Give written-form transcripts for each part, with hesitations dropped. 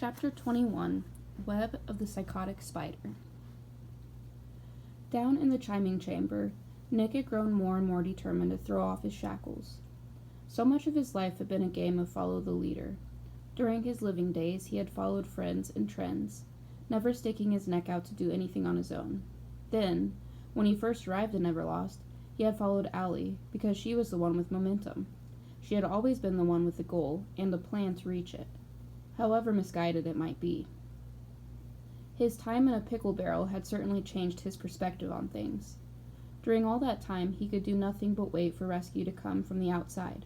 Chapter 21 Web of the Psychotic Spider. Down in the chiming chamber, Nick had grown more and more determined to throw off his shackles. So much of his life had been a game of follow the leader. During his living days, he had followed friends and trends, never sticking his neck out to do anything on his own. Then, when he first arrived in Everlost, he had followed Allie, because she was the one with momentum. She had always been the one with the goal, and the plan to reach it, however misguided it might be. His time in a pickle barrel had certainly changed his perspective on things. During all that time, he could do nothing but wait for rescue to come from the outside.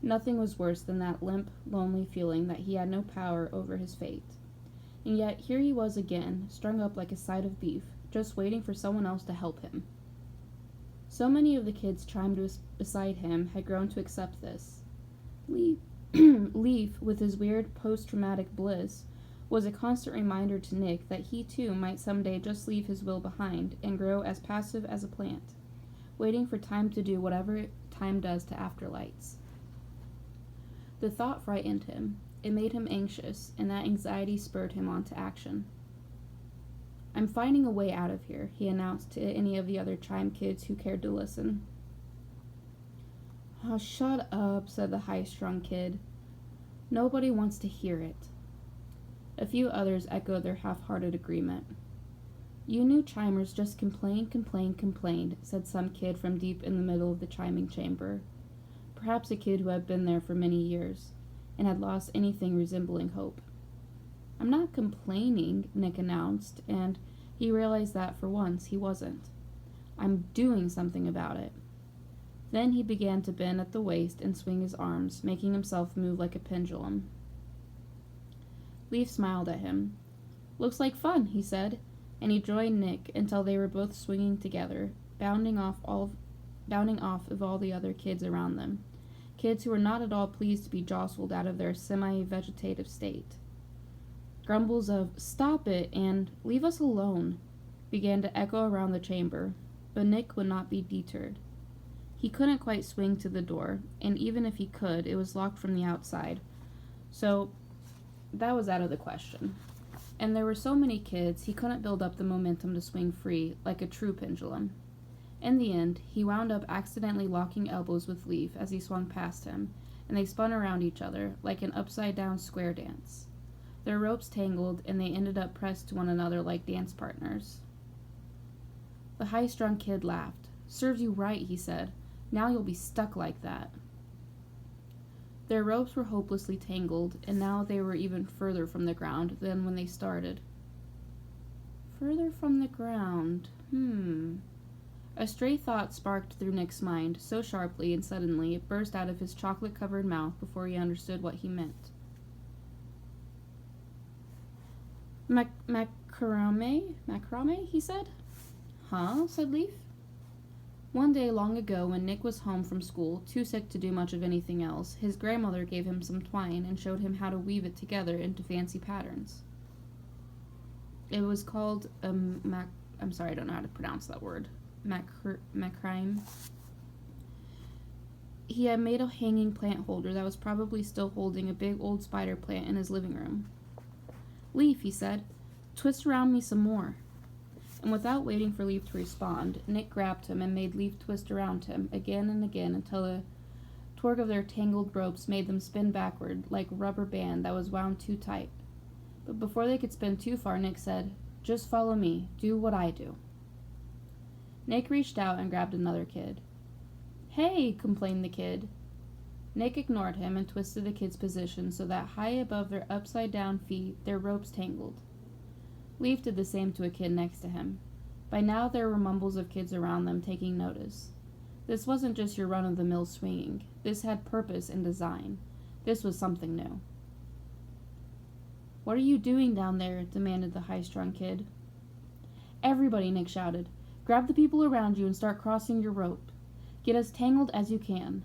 Nothing was worse than that limp, lonely feeling that he had no power over his fate. And yet here he was again, strung up like a side of beef, just waiting for someone else to help him. So many of the kids chimed beside him had grown to accept this. Leaf, with his weird post-traumatic bliss, was a constant reminder to Nick that he too might someday just leave his will behind and grow as passive as a plant, waiting for time to do whatever time does to afterlights. The thought frightened him. It made him anxious, and that anxiety spurred him on to action. "I'm finding a way out of here," he announced to any of the other chime kids who cared to listen. "Oh, shut up," said the high-strung kid. "Nobody wants to hear it." A few others echoed their half-hearted agreement. "You new chimers just complained," said some kid from deep in the middle of the chiming chamber. Perhaps a kid who had been there for many years, and had lost anything resembling hope. "I'm not complaining," Nick announced, and he realized that for once he wasn't. "I'm doing something about it." Then he began to bend at the waist and swing his arms, making himself move like a pendulum. Leaf smiled at him. "Looks like fun," he said, and he joined Nick until they were both swinging together, bounding off of all the other kids around them, kids who were not at all pleased to be jostled out of their semi-vegetative state. Grumbles of "stop it" and "leave us alone" began to echo around the chamber, but Nick would not be deterred. He couldn't quite swing to the door, and even if he could, it was locked from the outside, so that was out of the question. And there were so many kids, he couldn't build up the momentum to swing free, like a true pendulum. In the end, he wound up accidentally locking elbows with Leaf as he swung past him, and they spun around each other, like an upside-down square dance. Their ropes tangled, and they ended up pressed to one another like dance partners. The high-strung kid laughed. "Serves you right," he said. "Now you'll be stuck like that." Their ropes were hopelessly tangled, and now they were even further from the ground than when they started. Further from the ground. A stray thought sparked through Nick's mind, so sharply and suddenly it burst out of his chocolate-covered mouth before he understood what he meant. Macrame, he said. "Huh?" said Leaf. One day long ago, when Nick was home from school, too sick to do much of anything else, his grandmother gave him some twine and showed him how to weave it together into fancy patterns. It was called I'm sorry, I don't know how to pronounce that word. Macrame. He had made a hanging plant holder that was probably still holding a big old spider plant in his living room. "Leaf," he said, "twist around me some more." And without waiting for Leaf to respond, Nick grabbed him and made Leaf twist around him again and again until the torque of their tangled ropes made them spin backward like a rubber band that was wound too tight. But before they could spin too far, Nick said, "Just follow me. Do what I do." Nick reached out and grabbed another kid. "Hey," complained the kid. Nick ignored him and twisted the kid's position so that high above their upside-down feet, their ropes tangled. Leaf did the same to a kid next to him. By now there were mumbles of kids around them taking notice. This wasn't just your run-of-the-mill swinging. This had purpose and design. This was something new. "What are you doing down there?" demanded the high-strung kid. "Everybody," Nick shouted. "Grab the people around you and start crossing your rope. Get as tangled as you can."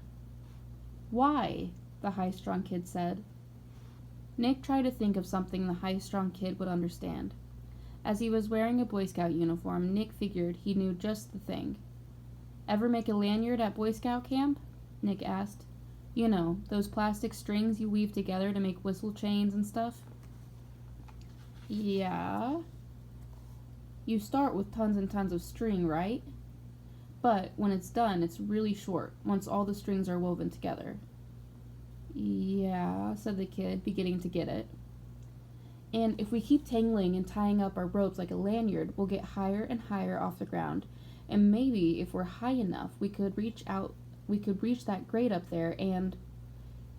"Why?" the high-strung kid said. Nick tried to think of something the high-strung kid would understand. As he was wearing a Boy Scout uniform, Nick figured he knew just the thing. "Ever make a lanyard at Boy Scout camp?" Nick asked. "You know, those plastic strings you weave together to make whistle chains and stuff?" Yeah. You start with tons and tons of string, right? But when it's done, it's really short, once all the strings are woven together. Yeah, said the kid, beginning to get it. And if we keep tangling and tying up our ropes like a lanyard, we'll get higher and higher off the ground. And maybe if we're high enough, we could reach that grate up there and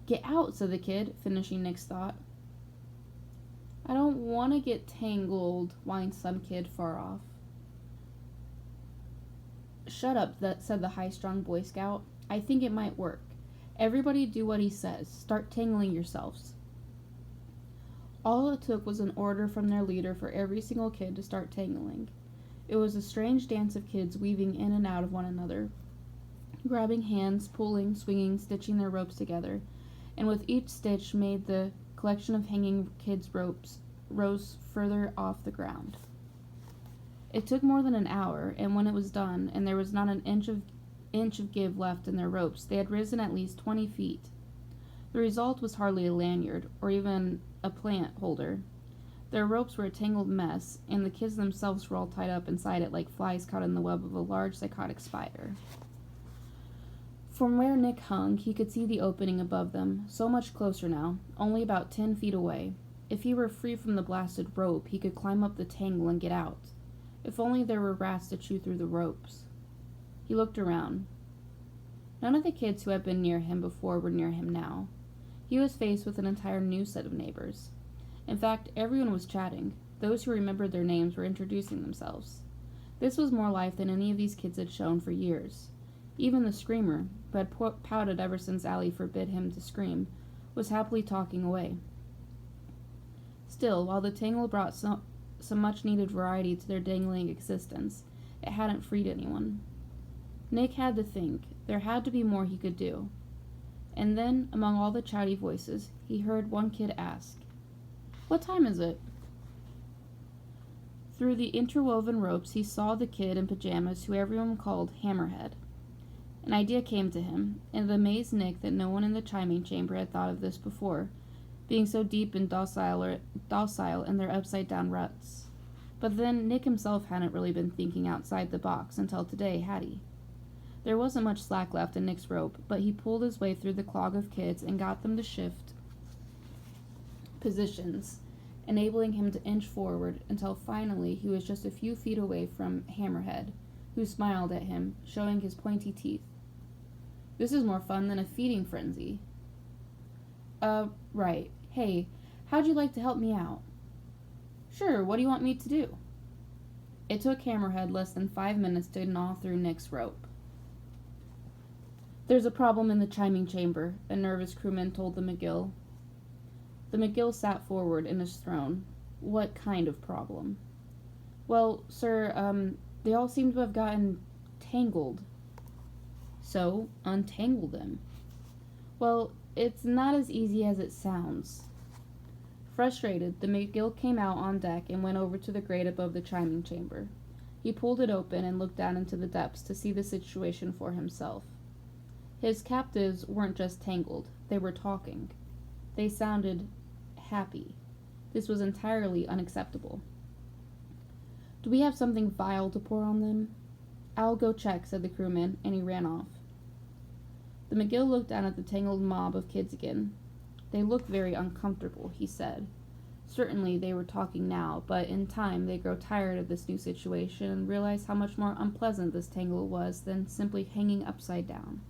get out, said the kid, finishing Nick's thought. I don't want to get tangled, whined some kid far off. Shut up, said the high-strung Boy Scout. I think it might work. Everybody do what he says. Start tangling yourselves. All it took was an order from their leader for every single kid to start tangling. It was a strange dance of kids weaving in and out of one another, grabbing hands, pulling, swinging, stitching their ropes together, and with each stitch made the collection of hanging kids' ropes rose further off the ground. It took more than an hour, and when it was done, and there was not an inch of give left in their ropes, they had risen at least 20 feet. The result was hardly a lanyard, or even a plant holder. Their ropes were a tangled mess, and the kids themselves were all tied up inside it like flies caught in the web of a large psychotic spider. From where Nick hung, he could see the opening above them, so much closer now, only about 10 feet away. If he were free from the blasted rope, he could climb up the tangle and get out. If only there were rats to chew through the ropes. He looked around. None of the kids who had been near him before were near him now. He was faced with an entire new set of neighbors. In fact, everyone was chatting. Those who remembered their names were introducing themselves. This was more life than any of these kids had shown for years. Even the screamer, who had pouted ever since Allie forbid him to scream, was happily talking away. Still, while the tangle brought some much-needed variety to their dangling existence, it hadn't freed anyone. Nick had to think. There had to be more he could do. And then, among all the chatty voices, he heard one kid ask, "What time is it?" Through the interwoven ropes, he saw the kid in pajamas who everyone called Hammerhead. An idea came to him, and it amazed Nick that no one in the chiming chamber had thought of this before, being so deep and docile in their upside-down ruts. But then Nick himself hadn't really been thinking outside the box until today, had he? There wasn't much slack left in Nick's rope, but he pulled his way through the clog of kids and got them to shift positions, enabling him to inch forward until finally he was just a few feet away from Hammerhead, who smiled at him, showing his pointy teeth. This is more fun than a feeding frenzy. Right. Hey, how'd you like to help me out? Sure, what do you want me to do? It took Hammerhead less than 5 minutes to gnaw through Nick's rope. There's a problem in the chiming chamber, a nervous crewman told the McGill. The McGill sat forward in his throne. What kind of problem? Well, sir, they all seem to have gotten tangled. So, untangle them. Well, it's not as easy as it sounds. Frustrated, the McGill came out on deck and went over to the grate above the chiming chamber. He pulled it open and looked down into the depths to see the situation for himself. His captives weren't just tangled, they were talking. They sounded happy. This was entirely unacceptable. Do we have something vile to pour on them? I'll go check, said the crewman, and he ran off. The McGill looked down at the tangled mob of kids again. They look very uncomfortable, he said. Certainly they were talking now, but in time they grow tired of this new situation and realize how much more unpleasant this tangle was than simply hanging upside down.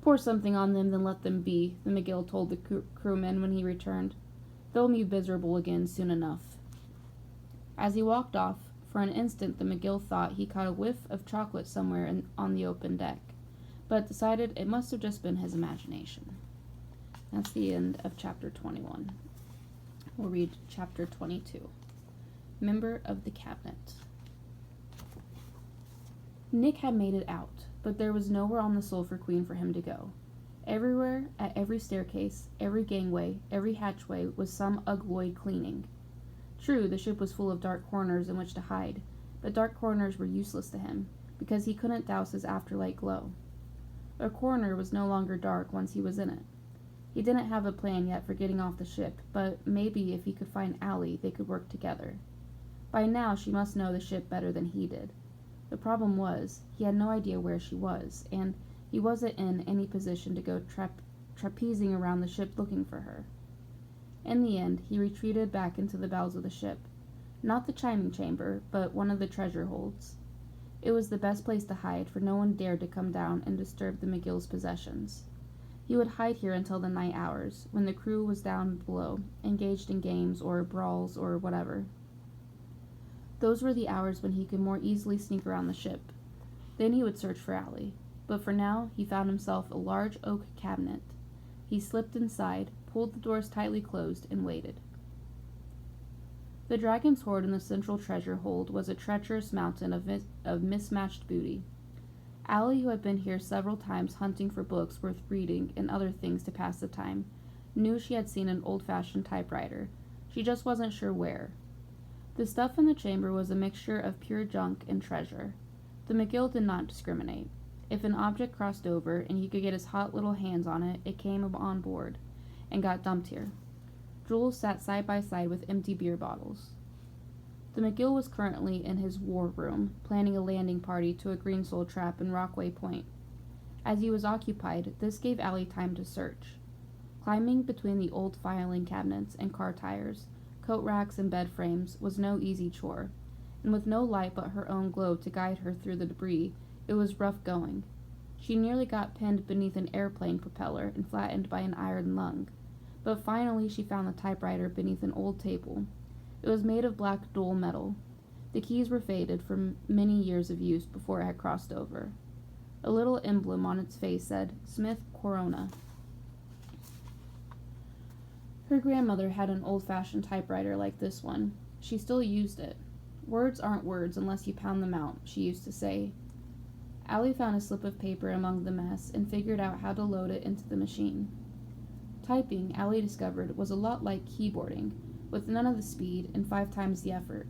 Pour something on them, then let them be, the McGill told the crewman when he returned. They'll be miserable again soon enough. As he walked off, for an instant the McGill thought he caught a whiff of chocolate somewhere on the open deck, but decided it must have just been his imagination. That's the end of chapter 21. We'll read chapter 22. Member of the Cabinet. Nick had made it out, but there was nowhere on the Sulphur Queen for him to go. Everywhere, at every staircase, every gangway, every hatchway, was some ugloid cleaning. True, the ship was full of dark corners in which to hide, but dark corners were useless to him, because he couldn't douse his afterlight glow. A corner was no longer dark once he was in it. He didn't have a plan yet for getting off the ship, but maybe if he could find Allie, they could work together. By now, she must know the ship better than he did. The problem was, he had no idea where she was, and he wasn't in any position to go trapezing around the ship looking for her. In the end, he retreated back into the bowels of the ship. Not the chiming chamber, but one of the treasure holds. It was the best place to hide, for no one dared to come down and disturb the McGill's possessions. He would hide here until the night hours, when the crew was down below, engaged in games or brawls or whatever. Those were the hours when he could more easily sneak around the ship. Then he would search for Allie. But for now, he found himself a large oak cabinet. He slipped inside, pulled the doors tightly closed, and waited. The dragon's hoard in the central treasure hold was a treacherous mountain of mismatched booty. Allie, who had been here several times hunting for books worth reading and other things to pass the time, knew she had seen an old-fashioned typewriter. She just wasn't sure where. The stuff in the chamber was a mixture of pure junk and treasure. The McGill did not discriminate. If an object crossed over and he could get his hot little hands on it, it came on board and got dumped here. Jules sat side by side with empty beer bottles. The McGill was currently in his war room, planning a landing party to a greensoul trap in Rockaway Point. As he was occupied, this gave Allie time to search. Climbing between the old filing cabinets and car tires, coat racks and bed frames was no easy chore, and with no light but her own glow to guide her through the debris, it was rough going. She nearly got pinned beneath an airplane propeller and flattened by an iron lung, but finally she found the typewriter beneath an old table. It was made of black dull metal. The keys were faded from many years of use before it had crossed over. A little emblem on its face said, Smith Corona. Her grandmother had an old-fashioned typewriter like this one. She still used it. Words aren't words unless you pound them out, she used to say. Allie found a slip of paper among the mess and figured out how to load it into the machine. Typing, Allie discovered, was a lot like keyboarding, with none of the speed and 5 times the effort.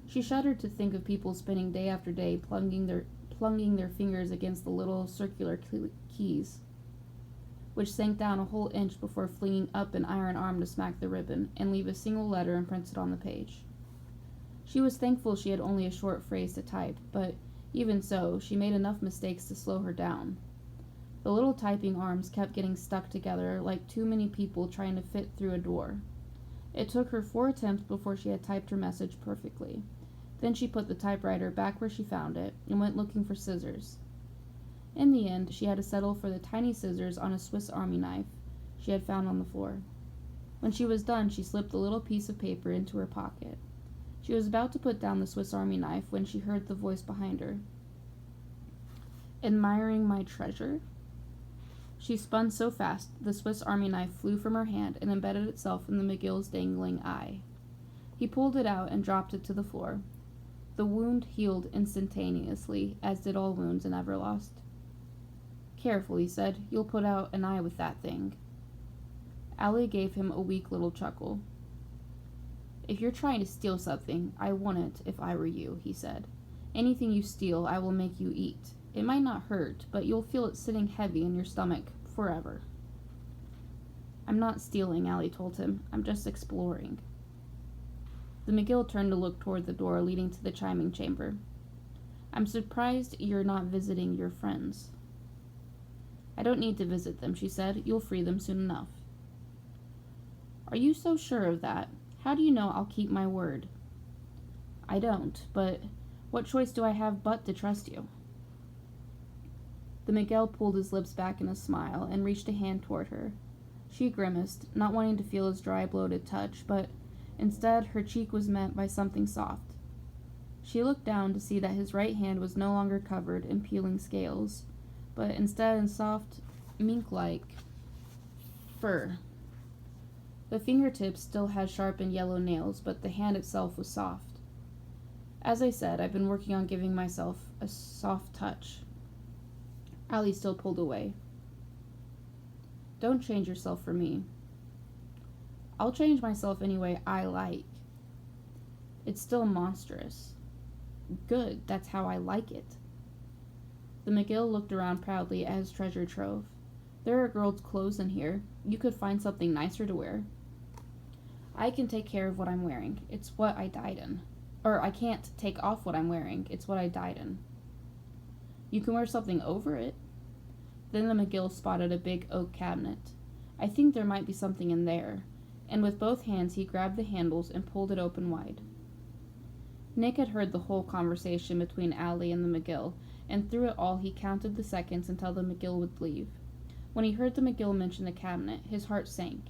She shuddered to think of people spending day after day plunging their fingers against the little circular keys, which sank down a whole inch before flinging up an iron arm to smack the ribbon and leave a single letter imprinted on the page. She was thankful she had only a short phrase to type, but even so, she made enough mistakes to slow her down. The little typing arms kept getting stuck together like too many people trying to fit through a door. It took her 4 attempts before she had typed her message perfectly. Then she put the typewriter back where she found it and went looking for scissors. In the end, she had to settle for the tiny scissors on a Swiss Army knife she had found on the floor. When she was done, she slipped the little piece of paper into her pocket. She was about to put down the Swiss Army knife when she heard the voice behind her. Admiring my treasure? She spun so fast, the Swiss Army knife flew from her hand and embedded itself in the McGill's dangling eye. He pulled it out and dropped it to the floor. The wound healed instantaneously, as did all wounds in Everlost. Careful, he said. You'll put out an eye with that thing. Allie gave him a weak little chuckle. If you're trying to steal something, I wouldn't if I were you, he said. Anything you steal, I will make you eat. It might not hurt, but you'll feel it sitting heavy in your stomach forever. I'm not stealing, Allie told him. I'm just exploring. The McGill turned to look toward the door leading to the chiming chamber. I'm surprised you're not visiting your friends. I don't need to visit them, she said. You'll free them soon enough. Are you so sure of that? How do you know I'll keep my word? I don't, but what choice do I have but to trust you? The McGill pulled his lips back in a smile and reached a hand toward her. She grimaced, not wanting to feel his dry, bloated touch, but instead her cheek was met by something soft. She looked down to see that his right hand was no longer covered in peeling scales, but instead in soft, mink-like fur. The fingertips still had sharpened yellow nails, but the hand itself was soft. As I said, I've been working on giving myself a soft touch. Allie still pulled away. Don't change yourself for me. I'll change myself any way I like. It's still monstrous. Good, that's how I like it. The McGill looked around proudly at his treasure trove. There are girls' clothes in here. You could find something nicer to wear. I can take care of what I'm wearing. It's what I died in. Or I can't take off what I'm wearing. It's what I died in. You can wear something over it. Then the McGill spotted a big oak cabinet. I think there might be something in there. And with both hands he grabbed the handles and pulled it open wide. Nick had heard the whole conversation between Allie and the McGill, and through it all he counted the seconds until the McGill would leave. When he heard the McGill mention the cabinet, his heart sank.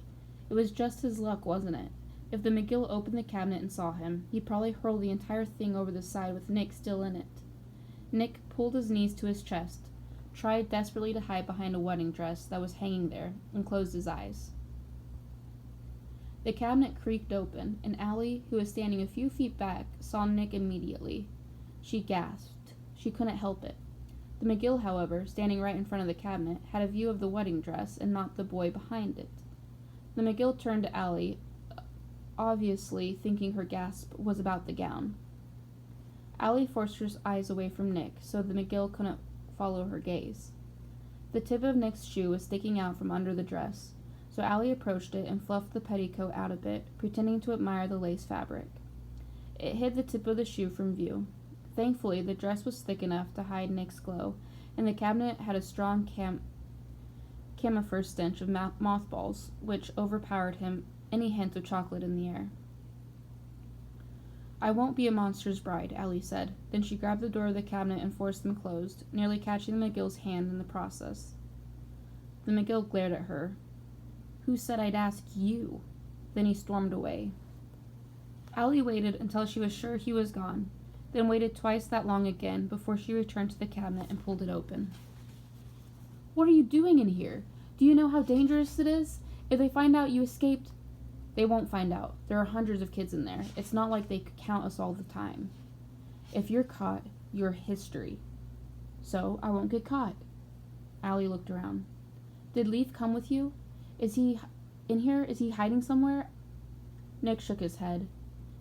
It was just his luck, wasn't it? If the McGill opened the cabinet and saw him, he'd probably hurl the entire thing over the side with Nick still in it. Nick pulled his knees to his chest, tried desperately to hide behind a wedding dress that was hanging there, and closed his eyes. The cabinet creaked open, and Allie, who was standing a few feet back, saw Nick immediately. She gasped. She couldn't help it. The McGill, however, standing right in front of the cabinet, had a view of the wedding dress and not the boy behind it. The McGill turned to Allie, obviously thinking her gasp was about the gown. Allie forced her eyes away from Nick so the McGill couldn't follow her gaze. The tip of Nick's shoe was sticking out from under the dress, so Allie approached it and fluffed the petticoat out a bit, pretending to admire the lace fabric. It hid the tip of the shoe from view. Thankfully, the dress was thick enough to hide Nick's glow, and the cabinet had a strong camphor stench of mothballs, which overpowered any hint of chocolate in the air. I won't be a monster's bride, Allie said. Then she grabbed the door of the cabinet and forced them closed, nearly catching the McGill's hand in the process. The McGill glared at her. Who said I'd ask you? Then he stormed away. Allie waited until she was sure he was gone, then waited twice that long again before she returned to the cabinet and pulled it open. What are you doing in here? Do you know how dangerous it is? If they find out you escaped... They won't find out. There are hundreds of kids in there. It's not like they could count us all the time. If you're caught, you're history. So I won't get caught. Allie looked around. Did Leaf come with you? Is he in here? Is he hiding somewhere? Nick shook his head.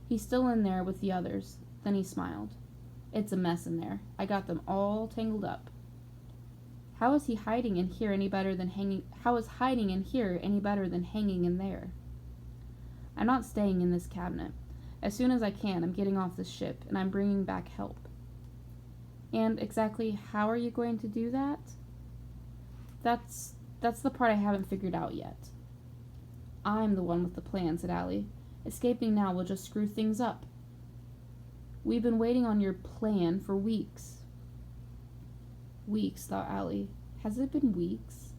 He's still in there with the others. Then he smiled. It's a mess in there. I got them all tangled up. How is he hiding in here any better than hanging? How is hiding in here any better than hanging in there? I'm not staying in this cabinet. As soon as I can, I'm getting off this ship, and I'm bringing back help. And exactly how are you going to do that? That's the part I haven't figured out yet. I'm the one with the plan, said Allie. Escaping now will just screw things up. We've been waiting on your plan for weeks. Weeks, thought Allie. Has it been weeks?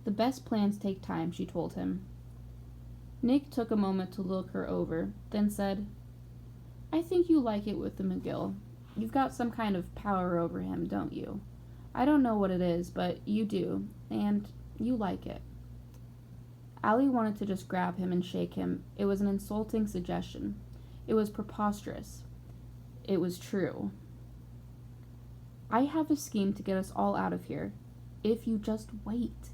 The best plans take time, she told him. Nick took a moment to look her over, then said, I think you like it with the McGill. You've got some kind of power over him, don't you? I don't know what it is, but you do, and you like it. Allie wanted to just grab him and shake him. It was an insulting suggestion. It was preposterous. It was true. I have a scheme to get us all out of here, if you just wait.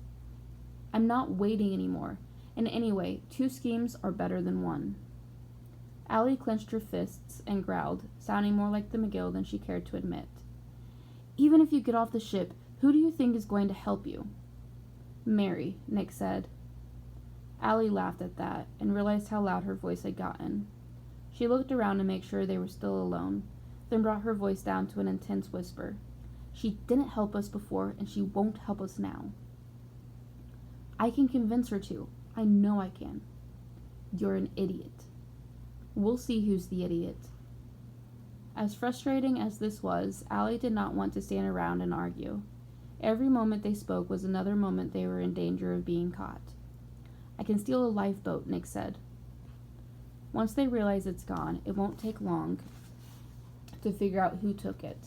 I'm not waiting anymore. And anyway, 2 schemes are better than 1. Allie clenched her fists and growled, sounding more like the McGill than she cared to admit. Even if you get off the ship, who do you think is going to help you? Mary, Nick said. Allie laughed at that and realized how loud her voice had gotten. She looked around to make sure they were still alone, then brought her voice down to an intense whisper. She didn't help us before, and she won't help us now. I can convince her to. I know I can. You're an idiot. We'll see who's the idiot. As frustrating as this was, Allie did not want to stand around and argue. Every moment they spoke was another moment they were in danger of being caught. I can steal a lifeboat, Nick said. Once they realize it's gone, it won't take long to figure out who took it.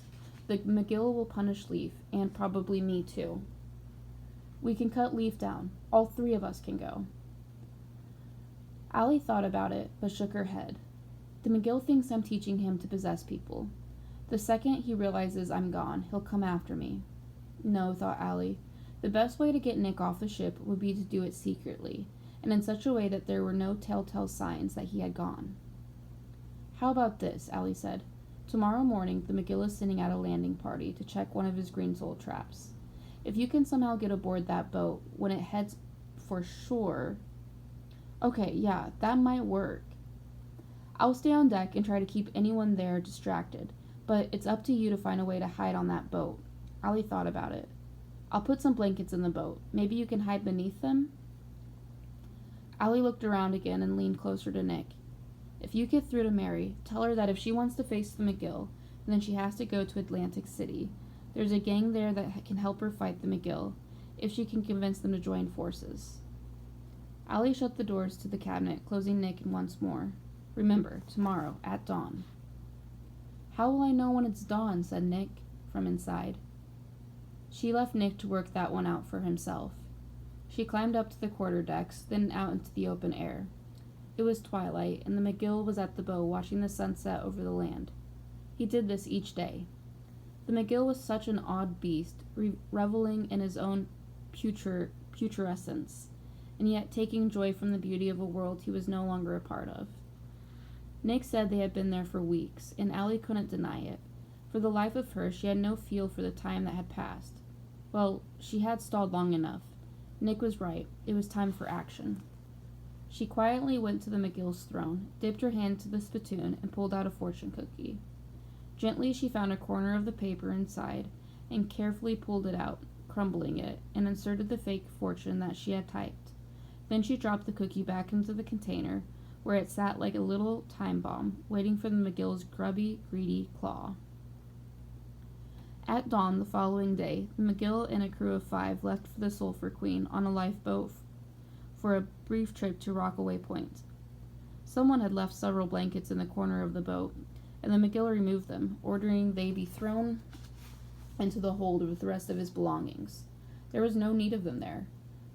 The McGill will punish Leaf, and probably me too. We can cut Leaf down. All 3 of us can go. Allie thought about it, but shook her head. The McGill thinks I'm teaching him to possess people. The second he realizes I'm gone, he'll come after me. No, thought Allie. The best way to get Nick off the ship would be to do it secretly, and in such a way that there were no telltale signs that he had gone. How about this, Allie said. Tomorrow morning, the McGill is sending out a landing party to check one of his green soul traps. If you can somehow get aboard that boat when it heads for shore. Okay, yeah, that might work. I'll stay on deck and try to keep anyone there distracted, but it's up to you to find a way to hide on that boat. Allie thought about it. I'll put some blankets in the boat. Maybe you can hide beneath them? Allie looked around again and leaned closer to Nick. If you get through to Mary, tell her that if she wants to face the McGill, then she has to go to Atlantic City. There's a gang there that can help her fight the McGill, if she can convince them to join forces. Allie shut the doors to the cabinet, closing Nick in once more. Remember, tomorrow, at dawn. How will I know when it's dawn? Said Nick, from inside. She left Nick to work that one out for himself. She climbed up to the quarterdecks, then out into the open air. It was twilight, and the McGill was at the bow watching the sunset over the land. He did this each day. The McGill was such an odd beast, reveling in his own putrescence, and yet taking joy from the beauty of a world he was no longer a part of. Nick said they had been there for weeks, and Allie couldn't deny it. For the life of her, she had no feel for the time that had passed. Well, she had stalled long enough. Nick was right. It was time for action. She quietly went to the McGill's throne, dipped her hand to the spittoon, and pulled out a fortune cookie. Gently, she found a corner of the paper inside, and carefully pulled it out, crumbling it, and inserted the fake fortune that she had typed. Then she dropped the cookie back into the container, where it sat like a little time bomb, waiting for the McGill's grubby, greedy claw. At dawn the following day, the McGill and a crew of 5 left for the Sulphur Queen on a lifeboat for a brief trip to Rockaway Point. Someone had left several blankets in the corner of the boat, and the McGill removed them, ordering they be thrown into the hold with the rest of his belongings. There was no need of them there.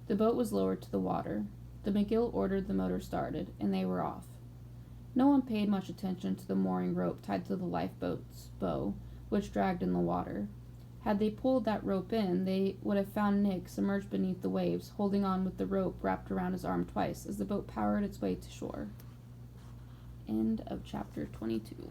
The boat was lowered to the water. The McGill ordered the motor started, and they were off. No one paid much attention to the mooring rope tied to the lifeboat's bow, which dragged in the water. Had they pulled that rope in, they would have found Nick submerged beneath the waves, holding on with the rope wrapped around his arm twice as the boat powered its way to shore. End of chapter 22.